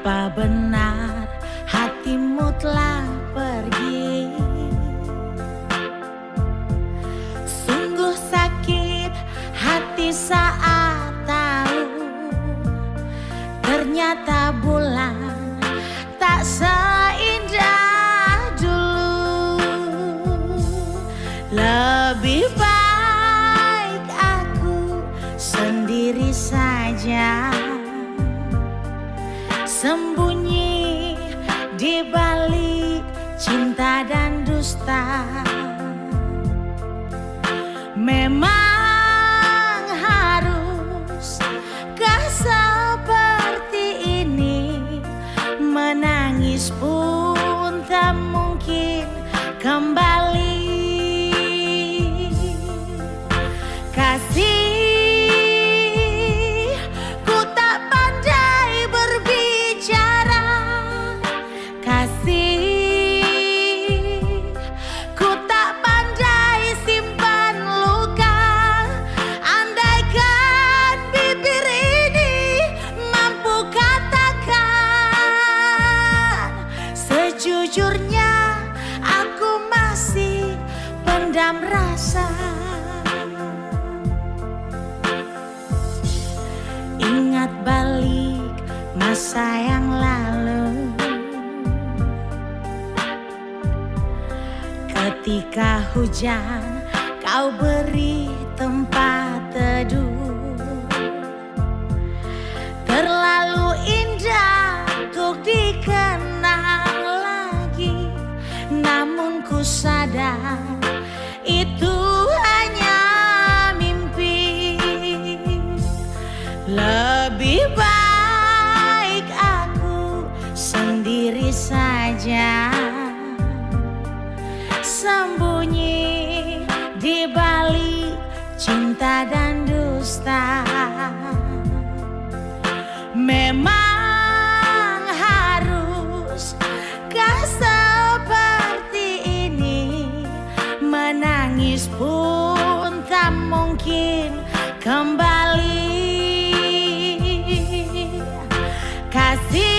Apa benar hatimu telah pergi? Sungguh sakit hati saat tahu ternyata bulan tak seindah dulu. Lebih baik aku sendiri saja, sembunyi di balik cinta dan dusta. Memang haruskah seperti ini? Menangis pun tak mungkin kembali. Kasih sejujurnya aku masih pendam rasa. Ingat balik masa yang lalu, ketika hujan kau beri tempat teduh. Terlalu indah untuk dikenang lagi, namun ku sadar itu hanya mimpi. Lebih baik aku sendiri saja, sembunyi di balik cinta dan dusta. Memang haruskah seperti ini? Menangis pun tak mungkin kembali. Kasih